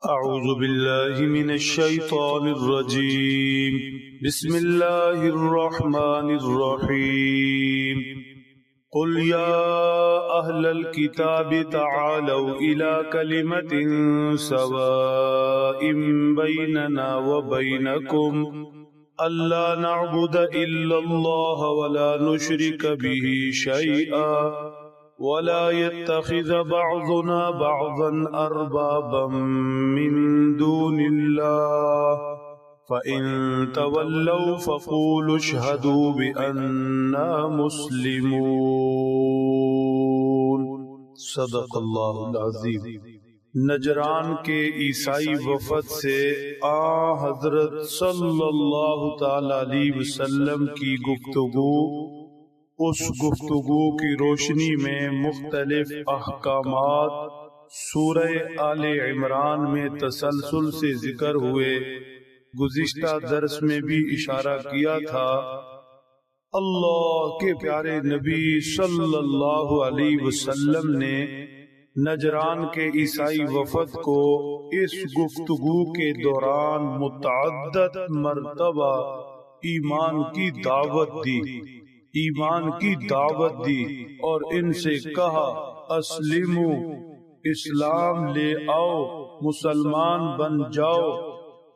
أعوذ بالله من الشيطان الرجيم. بسم الله الرحمن الرحيم. قل يا أهل الكتاب تعالوا إلى كلمة سواء بيننا وبينكم ألا نعبد إلا الله ولا نشرك به شيئا ولا يتخذ بعضنا بعضا أربابا من دون الله فإن تولوا فقولوا اشهدوا بأننا مسلمون. صدق اللہ العظیم. نجران کے عیسائی وفد سے حضرت صلی اللہ تعالی علیہ وسلم کی گفتگو، اس گفتگو کی روشنی میں مختلف احکامات سورہ آل عمران میں تسلسل سے ذکر ہوئے. گزشتہ درس میں بھی اشارہ کیا تھا اللہ کے پیارے نبی صلی اللہ علیہ وسلم نے نجران کے عیسائی وفد کو اس گفتگو کے دوران متعدد مرتبہ ایمان کی دعوت دی اور ان سے کہا اسلمو، اسلام لے آؤ، مسلمان بن جاؤ،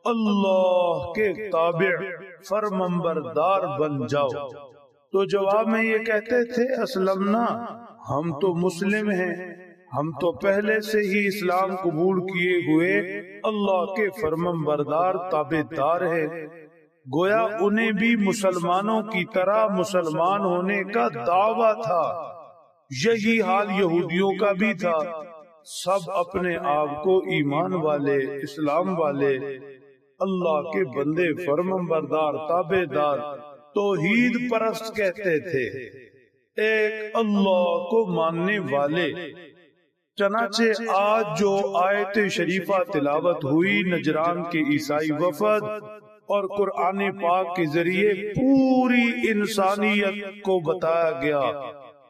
اللہ کے تابع فرمانبردار بن جاؤ. تو جواب میں یہ کہتے تھے اسلمنا، ہم تو مسلم ہیں، ہم تو پہلے سے ہی اسلام قبول کیے ہوئے اللہ کے فرمانبردار تابع دار ہیں. گویا انہیں بھی مسلمانوں کی طرح مسلمان ہونے کا دعویٰ تھا. یہی حال یہودیوں کا بھی تھا. سب اپنے آپ کو ایمان والے، اسلام والے، اللہ کے بندے، فرمانبردار، تابع دار، توحید پرست کہتے تھے، ایک اللہ کو ماننے والے. چنانچہ آج جو آیت شریفہ تلاوت ہوئی نجران کے عیسائی وفد اور قرآن پاک کے ذریعے پوری انسانیت کو بتایا گیا.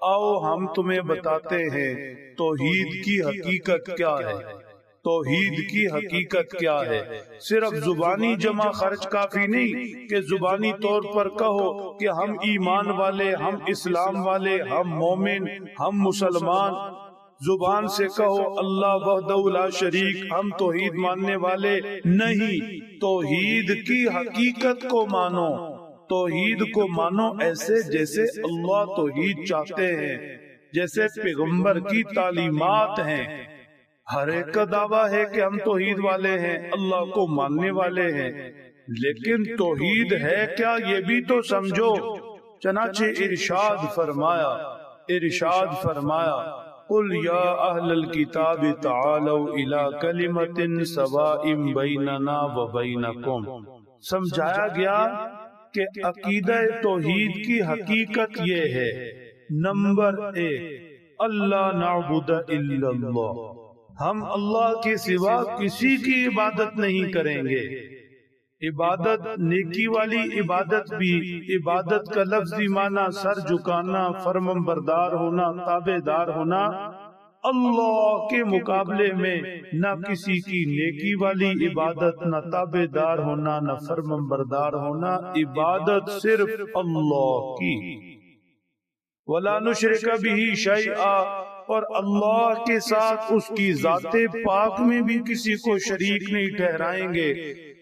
آؤ ہم تمہیں بتاتے ہیں توحید کی حقیقت کیا ہے. توحید کی حقیقت کیا ہے؟ صرف زبانی جمع خرچ کافی نہیں کہ زبانی طور پر کہو کہ ہم ایمان والے، ہم اسلام والے، ہم مومن، ہم مسلمان. زبان سے کہو اللہ وحدہ لا شریک، ہم توحید ماننے والے نہیں. توحید کی حقیقت کو مانو. توحید کو مانو ایسے جیسے اللہ توحید چاہتے ہیں، جیسے پیغمبر کی تعلیمات ہیں. ہر ایک کا دعویٰ ہے کہ ہم توحید والے ہیں، اللہ کو ماننے والے ہیں، لیکن توحید ہے کیا یہ بھی تو سمجھو. چنانچہ ارشاد فرمایا قل یا اہل الکتاب تعالوا الی کلمۃ سواء بیننا وبینکم. سمجھایا گیا کہ عقیدہ توحید کی حقیقت یہ ہے، نمبر 1 اللہ نعبد الا اللہ، ہم اللہ کے سوا کسی کی عبادت نہیں کریں گے. عبادت نیکی والی عبادت بھی، عبادت کا لفظی معنی سر جھکانا، فرمانبردار ہونا، تابع دار ہونا. اللہ کے مقابلے میں نہ کسی کی نیکی والی عبادت، نہ تابع دار ہونا، نہ فرمانبردار ہونا. عبادت صرف اللہ کی. وَلَا نُشْرِكَ بِهِ شَيْئًا، اور اللہ کے ساتھ اس کی ذات پاک میں بھی کسی کو شریک نہیں ٹھہرائیں گے،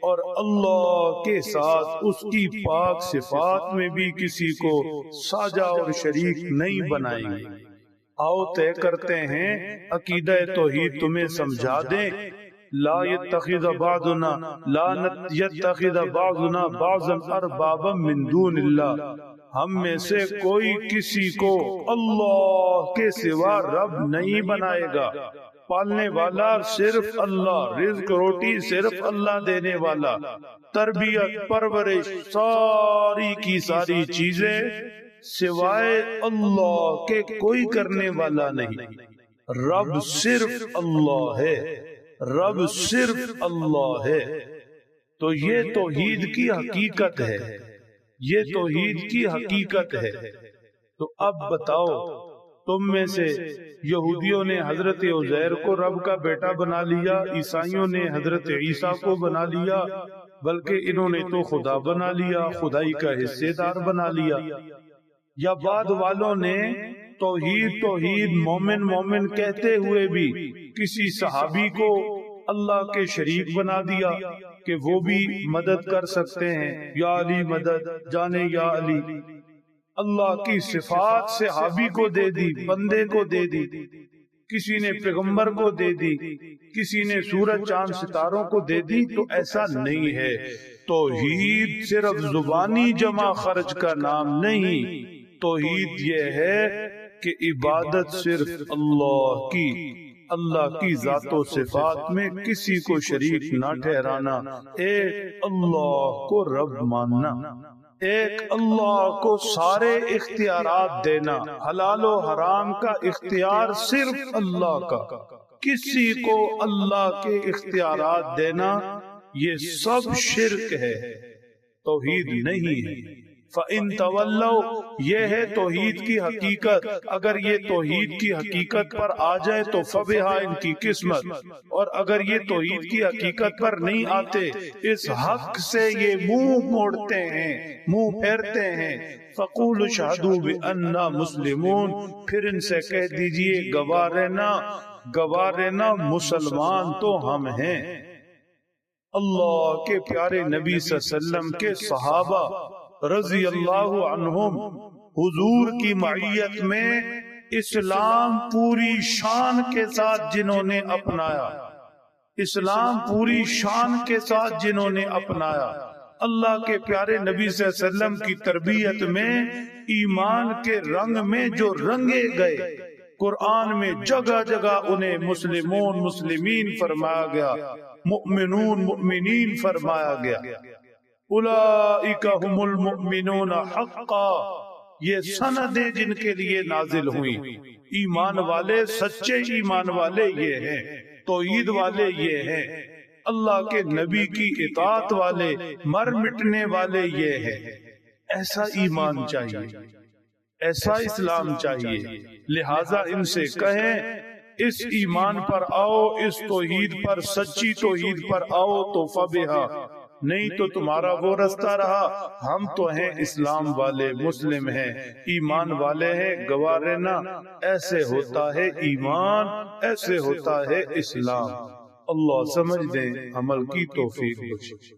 اور اللہ کے ساتھ اس کی پاک صفات میں بھی کسی کو ساجا اور شریک نہیں بنائیں گے. آؤ طے کرتے ہیں، عقیدہ توحید تمہیں سمجھا دیں. لا يتخذ بعضنا بعضا اربابا من دون اللہ، ہم میں سے کوئی کسی کو اللہ کے سوا رب نہیں بنائے گا. پالنے والا صرف اللہ، رزق روٹی صرف اللہ دینے والا، تربیت پرورش ساری کی ساری چیزیں سوائے اللہ کے کوئی کرنے والا نہیں. رب صرف اللہ ہے، رب صرف اللہ ہے. تو یہ توحید کی حقیقت ہے، یہ توحید کی حقیقت ہے. تو اب بتاؤ تم میں سے یہودیوں نے حضرت عزیر کو رب کا بیٹا بنا لیا، عیسائیوں نے حضرت عیسیٰ کو بنا لیا، بلکہ انہوں نے تو خدا بنا لیا، خدائی کا حصے دار بنا لیا۔ یا بعد والوں نے توحید توحید مومن مومن کہتے ہوئے بھی کسی صحابی کو اللہ کے شریک بنا دیا کہ وہ بھی مدد کر سکتے ہیں، یا علی مدد، جانے یا علی۔ اللہ کی صفات صحابی کو دے دی، بندے کو دے دی، کسی نے پیغمبر کو دے دی، کسی نے سورج چاند ستاروں کو دے دی۔ تو ایسا نہیں ہے۔ توحید صرف زبانی جمع خرچ کا نام نہیں، توحید یہ ہے کہ عبادت صرف اللہ کی، اللہ کی ذات و صفات میں کسی کو شریک نہ ٹھہرانا، ایک اللہ کو رب ماننا، ایک اللہ کو سارے اختیارات دینا، حلال و حرام کا اختیار صرف اللہ کا، کسی کو اللہ کے اختیارات دینا یہ سب شرک ہے، توحید نہیں ہے۔ فَإِن تَوَلَّوْا یہ ہے توحید کی حقیقت۔ اگر یہ توحید کی حقیقت پر آ جائے تو فَبِهَا ان کی قسمت، اور اگر یہ توحید کی حقیقت پر نہیں آتے، اس حق سے یہ منہ موڑتے ہیں، منہ پھیرتے ہیں، فَقُولُوا اشْهَدُوا بِأَنَّا مُسْلِمُونَ پھر ان سے کہہ دیجئے گواہ رہنا مسلمان تو ہم ہیں۔ اللہ کے پیارے نبی صلی اللہ علیہ وسلم کے صحابہ رضی اللہ عنہم حضور کی معیت میں اسلام پوری شان کے ساتھ جنہوں نے اپنایا، اسلام پوری شان کے ساتھ جنہوں نے اپنایا، اللہ کے پیارے نبی صلی اللہ علیہ وسلم کی تربیت میں ایمان کے رنگ میں جو رنگے گئے، قرآن میں جگہ جگہ انہیں مسلمون مسلمین فرمایا گیا، مؤمنون مؤمنین فرمایا گیا۔ اولئک هم المؤمنون حقا یہ سندیں جن کے لیے نازل ہوئیں، ایمان والے، سچے ایمان والے یہ ہیں، توحید والے یہ ہیں، اللہ کے نبی کی اطاعت والے، مر مٹنے والے یہ ہیں۔ ایسا ایمان چاہیے، ایسا اسلام چاہیے۔ لہٰذا ان سے کہیں اس ایمان پر آؤ، اس توحید پر، سچی توحید پر آؤ تو فَبِهَا، نہیں تو تمہارا وہ رستہ رہا، ہم تو ہیں اسلام والے، مسلم ہیں، ایمان والے ہیں، گواہ رہنا۔ ایسے ہوتا ہے ایمان، ایسے ہوتا ہے اسلام۔ اللہ سمجھ دیں، عمل کی توفیق بخشے۔